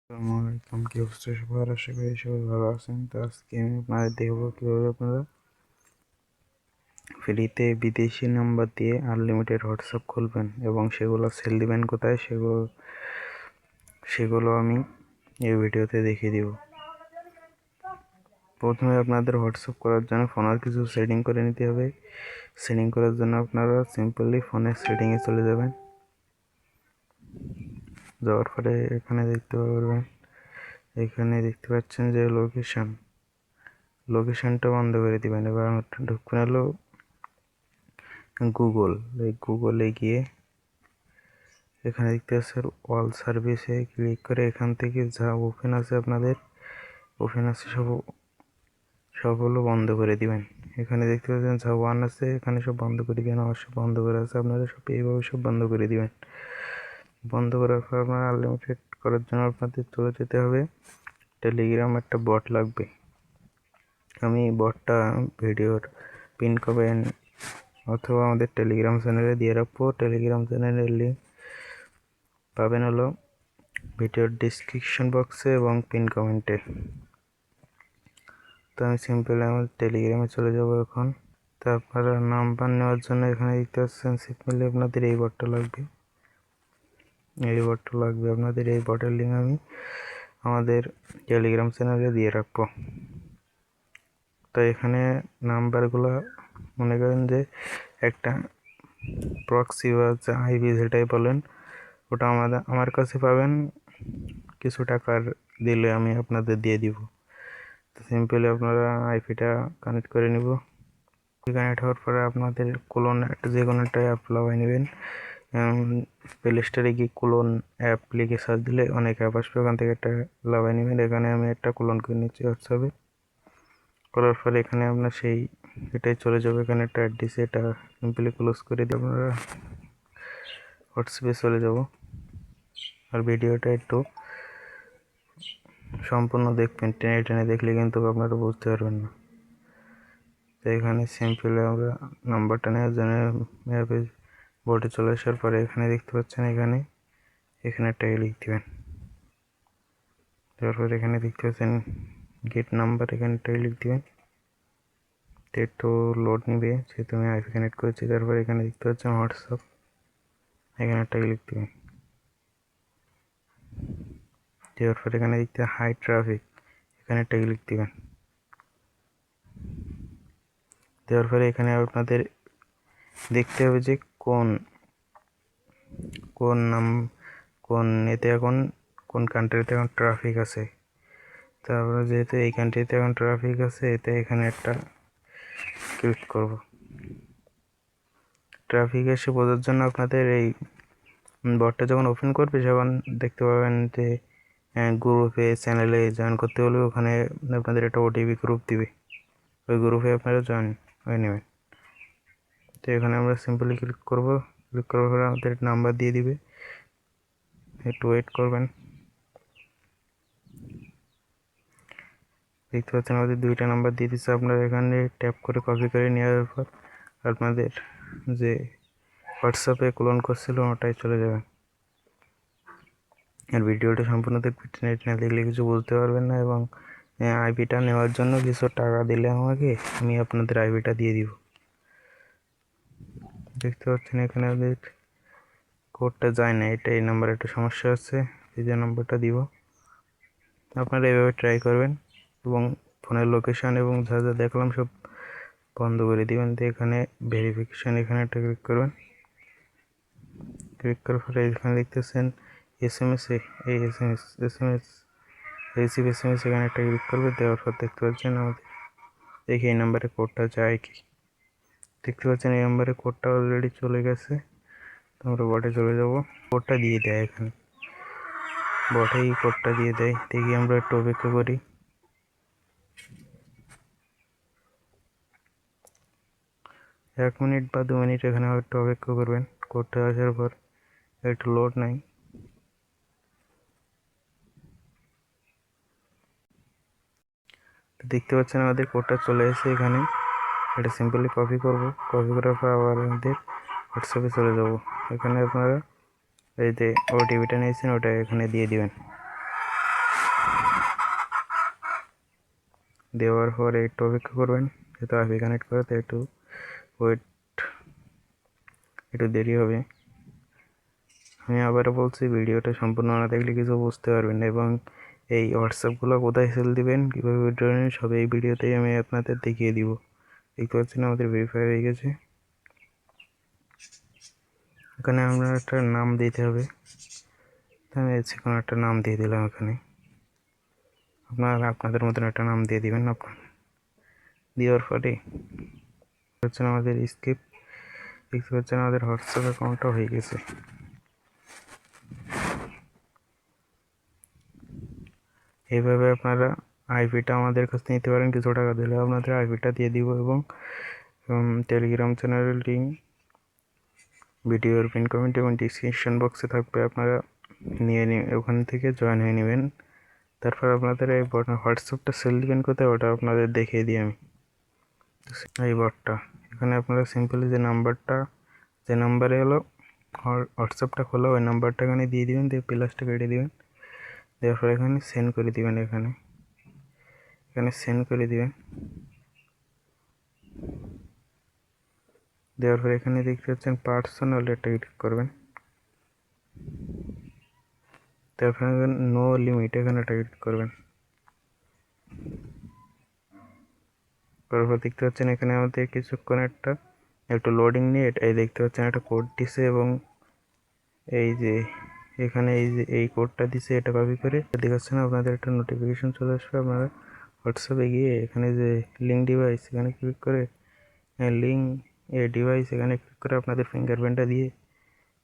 আসসালামাইকুম, কি অবস্থা সবার? আশা করি সবাই ভালো আছেন। তো আজকে আমি আপনাদের দেখবো কীভাবে আপনারা ফ্রিতে বিদেশি নাম্বার দিয়ে আনলিমিটেড হোয়াটসঅ্যাপ খুলবেন এবং সেগুলো সেল দিবেন কোথায়, সেগুলো আমি এই ভিডিওতে দেখিয়ে দিব। প্রথমে আপনাদের হোয়াটসঅ্যাপ করার জন্য ফোনের কিছু সেটিং করে নিতে হবে। সেটিং করার জন্য আপনারা সিম্পলি ফোনের সেটিংয়ে চলে যাবেন। যাওয়ার পরে এখানে দেখতে পারবেন, এখানে দেখতে পাচ্ছেন যে লোকেশনটা বন্ধ করে দিবেন। এবার ঢুকবেন হলো গুগলে গিয়ে এখানে দেখতে পাচ্ছেন অল সার্ভিসে ক্লিক করে এখান থেকে যা ওপেন আছে সব হলো বন্ধ করে দিবেন। এখানে দেখতে পাচ্ছেন যা ওয়ান আছে এখানে সব বন্ধ করে দিবেন। অবশ্যই বন্ধ করে আছে, আপনারা সব এইভাবে সব বন্ধ করে দিবেন। বন্ধ করার পর আপনার আনলিমিটেড করার জন্য আপনাদের চলে যেতে হবে টেলিগ্রাম। একটা বট লাগবে, আমি বটটা ভিডিওর পিন কমেন্ট অথবা আমাদের টেলিগ্রাম চ্যানেলে দিয়ে রাখবো। টেলিগ্রাম চ্যানেলের লিঙ্ক পাবেন হলো ভিডিওর ডিসক্রিপশন বক্সে এবং পিন কমেন্টে। তো আমি সিম্পলি আমার টেলিগ্রামে চলে যাব এখন। তো আপনারা নাম্বার নেওয়ার জন্য এখানে দেখতে পাচ্ছেন সিম্পলি আপনাদের এই বটটা লাগবে, আপনাদের এই বটের লিঙ্ক আমি আমাদের টেলিগ্রাম চ্যানেলে দিয়ে রাখবো। তো এখানে নাম্বারগুলো মনে করেন যে একটা প্রক্সি বা আইপি যেটাই বলেন, ওটা আমার কাছে পাবেন, কিছু টাকার দিলে আমি আপনাদের দিয়ে দিব। তো সিম্পলি আপনারা আইপিটা কানেক্ট করে নিব। কানেক্ট হওয়ার পরে আপনাদের কোলন একটা যে কোনো একটা অ্যাপ লাগাই নেবেন। প্লে স্টোরে গিয়ে কোলন অ্যাপ লিখে সার্চ দিলে অনেক অ্যাপ আসবে, ওখান থেকে একটা লাগাই নেবেন। এখানে আমি একটা কোলন করে নিচ্ছি হোয়াটসঅ্যাপে। করার পরে এখানে আপনার এটাই চলে যাবে। এখানে একটা অ্যাড দিছে, এটা সিম্পলি ক্লোজ করে দিয়ে আপনারা হোয়াটসঅ্যাপে চলে যাব। আর ভিডিওটা একটু সম্পূর্ণ দেখবেন, টেনে টেনে দেখলে কিন্তু আপনারা বুঝতে পারবেন না। তো এখানে সিম্পলি আমরা নাম্বারটা নেওয়ার জন্য ম্যাপে বোর্ডে চলে আসার পরে এখানে দেখতে পাচ্ছেন এখানে একটা লিখ দেবেন। তারপর এখানে দেখতে পাচ্ছেন গেট নাম্বার, এখানে একটা লিখ দেবেন। তো একটু লোড নিবে, যেহেতু আমি আইপি কানেক্ট করেছি। তারপর এখানে দেখতে পাচ্ছেন হোয়াটসঅ্যাপ, এখানে একটা লিখ দেবেন। দেওয়ার পর এখানে দেখতে হাই ট্রাফিক, এখানে একটা লিখ দেবেন। দেওয়ার পরে এখানে আপনাদের দেখতে হবে যে কোন এতে এখন কোন কান্ট্রিতে এখন ট্রাফিক আছে। তারপরে যেহেতু এই কান্ট্রিতে এখন ট্রাফিক আছে, এতে এখানে একটা ক্লিক করব। ট্রাফিক এসে বোঝার জন্য আপনাদের এই বটটা যখন ওপেন করবে যখন দেখতে পাবেন যে গ্রুপে চ্যানেলে জয়েন করতে হলে ওখানে আপনাদের একটা ওটিপি গ্রুপ দিবে, ওই গ্রুপে আপনারা জয়েন হয়ে নেবেন। তো এখানে আমরা সিম্পলি ক্লিক করার পরে আমাদের নাম্বার দিয়ে দিবে, একটু ওয়েট করবেন। দেখতে পাচ্ছেন আমাদের দুইটা নাম্বার দিয়ে দিচ্ছে। আপনারা এখানে ট্যাপ করে কপি করে নেওয়ার পর আপনাদের যে হোয়াটসঅ্যাপে ক্লোন করছিল ওটাই চলে যাবে। আর ভিডিওটা সম্পূর্ণ দেখবেন, নেট না দেখলে কিছু বুঝতে পারবেন না। এবং আইপিটা নেওয়ার জন্য কিছু টাকা দিলে আমাকে, আমি আপনাদের আইপিটা দিয়ে দিব। দেখতে পাচ্ছেন এখানে আমাদের কোডটা যায় না, এই নাম্বারে একটা সমস্যা আছে, এই যে নাম্বারটা দিব। আপনারা এভাবে ট্রাই করবেন এবং ফোনের লোকেশন এবং যা যা দেখলাম সব বন্ধ করে দিবেন। তো এখানে ভেরিফিকেশন, এখানে একটা ক্লিক করবেন। ক্লিক করার পরে এখানে দেখতেছেন এসএমএস, এই এসএমএস রিসিভ এসএমএস, এখানে একটা ক্লিক করবে। দেওয়ার পর দেখতে পাচ্ছেন আমাদের দেখি এই নাম্বারে কোডটা যায় কি। দেখতে পাচ্ছেন এই নাম্বারে কোডটা অলরেডি চলে গেছে। তো আমরা বটে চলে যাব, কোডটা দিয়ে দেয় এখানে বটেই কোডটা দিয়ে দেয়। দেখি আমরা একটু অপেক্ষা করি। 1 মিনিট বা 2 মিনিট এখানে একটু অপেক্ষা করবেন। কোডটা আসার পর একটু লোড নাই। দেখতে পাচ্ছেন আমাদের কোডটা চলে এসেছে এখানে। এটা সিম্পলি কপি করব, কপি করার পর আবার আমাদের হোয়াটসঅ্যাপে চলে যাব। এখানে আপনারা এই যে ওটিপিটা নিয়েছেন ওটা এখানে দিয়ে দিবেন। দেওয়ার পরে একটু অপেক্ষা করবেন, যেহেতু আইপি কানেক্ট করে তো একটু ওয়েট, একটু দেরি হবে। আমি আবারও বলছি, ভিডিওটা সম্পূর্ণ না দেখলে কিছু বুঝতে পারবেন না, এবং এই হোয়াটসঅ্যাপগুলো কোথায় সেল দিবেন, কীভাবে উইথড্র নেবেন, সব এই ভিডিওতেই আমি আপনাদের দেখিয়ে দিব। দেখতে পাচ্ছেন আমাদের ভেরিফাই হয়ে গেছে। এখানে আমরা একটা নাম দিতে হবে, আমি কোনো একটা নাম দিয়ে দিলাম। এখানে আপনারা আপনাদের মতন একটা নাম দিয়ে দিবেন। আপনার দেওয়ার পরে হচ্ছে আমাদের স্কিপ, দেখতে পাচ্ছেন আমাদের হোয়াটসঅ্যাপ অ্যাকাউন্টটা হয়ে গেছে। এইভাবে আপনারা আইপিটা আমাদের কাছ থেকে নিতে পারেন, কিছু টাকা দিলে আপনাদের আইপিটা দিয়ে দিব, এবং টেলিগ্রাম চ্যানেলের লিঙ্ক ভিডিওর পিন কমেন্ট এবং ডিসক্রিপশন বক্সে থাকবে, আপনারা নিয়ে ওখান থেকে জয়েন হয়ে নেবেন। তারপর আপনাদের এই হোয়াটসঅ্যাপটা সেল দিবেন কোথায়, ওটা আপনাদের দেখিয়ে দিই আমি। এই বটটা এখানে আপনারা সিম্পলি যে নাম্বারে হলো হোয়াটসঅ্যাপটা খোলা, ওই নাম্বারটা এখানে দিয়ে দিবেন, দিয়ে প্লাসটা কেটে দিবেন, দেওয়ার পর এখানে সেন্ড করে দিবেন। এখানে সেন্ড করে দিবেন, দেওয়ার পর এখানে দেখতে পাচ্ছেন পার্সোনাল, এটা ক্লিক করবেন। তারপর নো লিমিট, এখানে এটা ক্লিক করবেন। তারপর দেখতে পাচ্ছেন এখানে আমাদের কিছুক্ষণ একটু লোডিং নিয়ে এই দেখতে পাচ্ছেন একটা কোড দিছে, এবং এই যে এখানে এই কোডটা দিছে, এটা কপি করে দেখাচ্ছে না, আপনাদের একটা নোটিফিকেশন চলে আসবে। আপনারা হোয়াটসঅ্যাপে গিয়ে এখানে যে লিঙ্ক ডিভাইস, এখানে ক্লিক করে লিঙ্ক এ ডিভাইস, এখানে ক্লিক করে আপনাদের ফিঙ্গারপ্রিন্টটা দিয়ে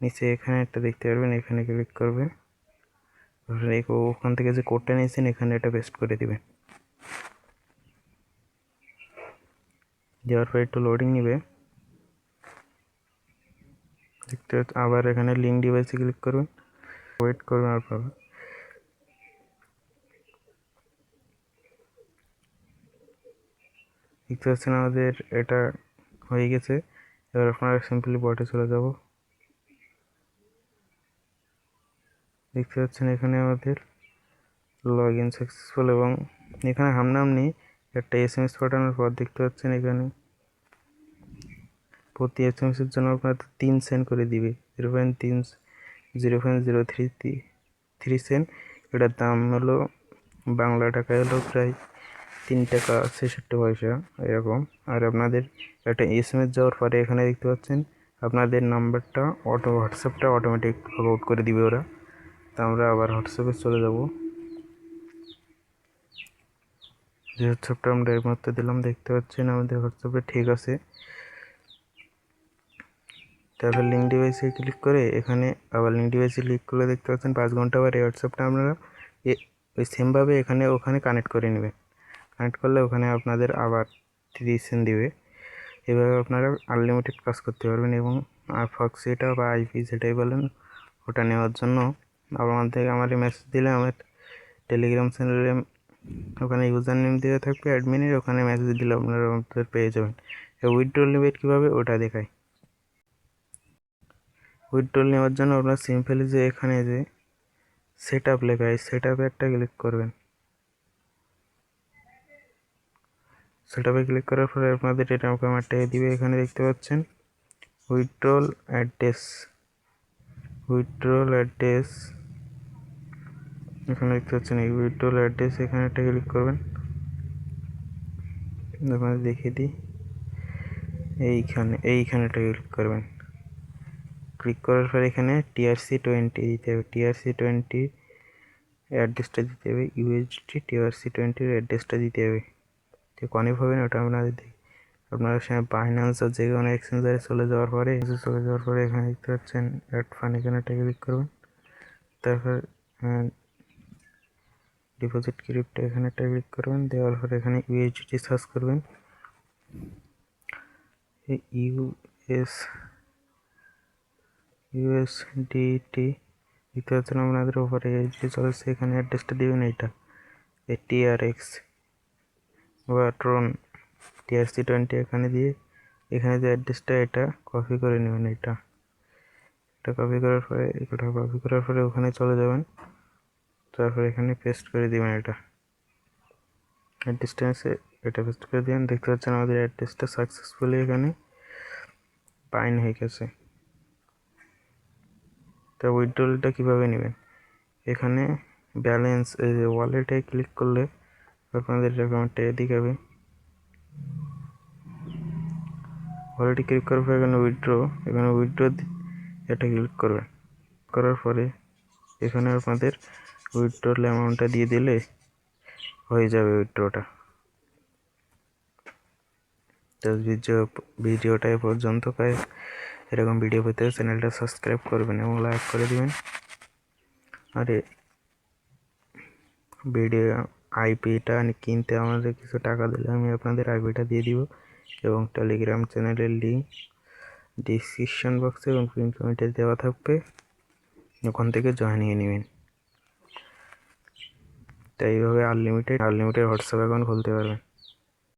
নিচে এখানে একটা দেখতে পারবেন, এখানে ক্লিক করবেন। ওখান থেকে যে কোডটা নিয়েছেন এখানে এটা পেস্ট করে দিবেন। দেওয়ার পর একটু লোডিং নিবে, দেখতে আবার এখানে লিঙ্ক ডিভাইসে ক্লিক করবেন, ওয়েট করবেন। আর পাবেন দেখতে পাচ্ছেন আমাদের এটা হয়ে গেছে। এবার আপনারা সিম্পলি বটে চলে যাব। দেখতে পাচ্ছেন এখানে আমাদের লগ ইন সাকসেসফুল, এবং এখানে হামনামনি একটা SMS পাঠানোর পর দেখতে পাচ্ছেন এখানে প্রতি SMS এর জন্য আপনার 3 সেন্ট করে দিবে, 0.003 সেন্ট। এটার দাম হলো বাংলা টাকায় হলো প্রায় 3 টাকা 66 পয়সা এরকম। আর আপনাদের একটা SMS যাওয়ার পরে এখানে দেখতে পাচ্ছেন আপনাদের নাম্বারটা হোয়াটসঅ্যাপটা অটোমেটিক আউট করে দিবে ওরা। তা আমরা আবার হোয়াটসঅ্যাপে চলে যাব। যে হোয়াটসঅ্যাপটা আমরা এই মাত্র দিলাম, দেখতে পাচ্ছেন আমাদের হোয়াটসঅ্যাপে ঠিক আছে। তারপর লিঙ্ক ডিভাইসে ক্লিক করে এখানে আবার লিঙ্ক ডিভাইসে ক্লিক করলে দেখতে পাচ্ছেন 5 ঘন্টা পরে হোয়াটসঅ্যাপটা আপনারা ওই সেমভাবে ওখানে কানেক্ট করে নেবেন। কানেক্ট করলে ওখানে আপনাদের আবার 30 সেন্ট দিবে। এভাবে আপনারা আনলিমিটেড কাজ করতে পারবেন, এবং ফক্সিটা বা আইপি যেটাই বলেন ওটা নেওয়ার জন্য আমার মেসেজ দিলে আমার টেলিগ্রাম চ্যানেলে ওখানে ইউজার নেম দেওয়া থাকবে অ্যাডমিনের, ওখানে মেসেজ দিলে আপনারা পেয়ে যাবেন। উইথড্রল নেবেন কীভাবে ওটা দেখায়। উইথড্রল নেওয়ার জন্য আপনার সিম্পলি যে এখানে যে সেট আপ লেখা, এই সেট আপে একটা ক্লিক করবেন। সেট আপে ক্লিক করার পরে আপনাদের এরকম একটা দিবে, এখানে দেখতে পাচ্ছেন উইথড্রল অ্যাড্রেস, এখানে দেখতে পাচ্ছেন এই উইথড্রল অ্যাড্রেস, এখানে একটা ক্লিক করবেন। আপনাদের দেখিয়ে দিই, এইখানে একটা ক্লিক করবেন। ক্লিক করার পর এখানে TRC20 দিতে হবে, TRC20 অ্যাড্রেসটা দিতে হবে, USD TRC20 অ্যাড্রেসটা দিতে হবে। যে কনফার্ম হবে না ওটা আপনারা বাইন্যান্স আর যে কোনো এক্সচেঞ্জারে চলে যাওয়ার পরে এখানে দেখতে পাচ্ছেন অ্যাড ফান্ড, এখানে একটা ক্লিক করবেন। তারপর ডিপোজিট ক্রিপ্টো, এখানে একটা ক্লিক করবেন। দেওয়ার পরে এখানে USDT সার্চ করবেন, USDT দেখতে পাচ্ছেন আপনাদের উপরে USDT চলেছে। এখানে অ্যাড্রেসটা দেবেন, এইটা TRX বা ট্রন TRC20 এখানে দিয়ে এখানে যে অ্যাড্রেসটা এটা কপি করে নেবেন। এটা কপি করার পরে ওখানে চলে যাবেন, তারপর এখানে পেস্ট করে দিবেন। এটা অ্যাড্রেসটা এসে এটা পেস্ট করে দিন। দেখতে পাচ্ছেন আমাদের অ্যাড্রেসটা সাকসেসফুলি এখানে বাইন হয়ে গেছে। তা উইথড্রলটা কীভাবে নেবেন, এখানে ব্যালেন্স ওয়ালেটে ক্লিক করলে আপনাদের অ্যাকাউন্টে দেখাবে। ওয়ালেটে ক্লিক করার পর এখানে উইথড্র এটা ক্লিক করবেন। করার পরে এখানে আপনাদের উইথড্রল অ্যামাউন্টটা দিয়ে দিলে হয়ে যাবে উইথড্রটা। তো ভিডিওটা এ পর্যন্ত পাই। এরকম ভিডিও পেতে চ্যানেলটা সাবস্ক্রাইব করবেন এবং লাইক করে দিবেন। আর ভিডিও আইপিটা কিনতে আমাদের কিছু টাকা দিলে আমি আপনাদের আইপিটা দিয়ে দিব এবং টেলিগ্রাম চ্যানেলের লিঙ্ক ডিসক্রিপশন বক্সে এবং পিন কমেন্টে দেওয়া থাকবে, ওখান থেকে জয়েন নিয়ে নেবেন। তাই এইভাবে আনলিমিটেড হোয়াটসঅ্যাপ অ্যাকাউন্ট খুলতে পারবেন।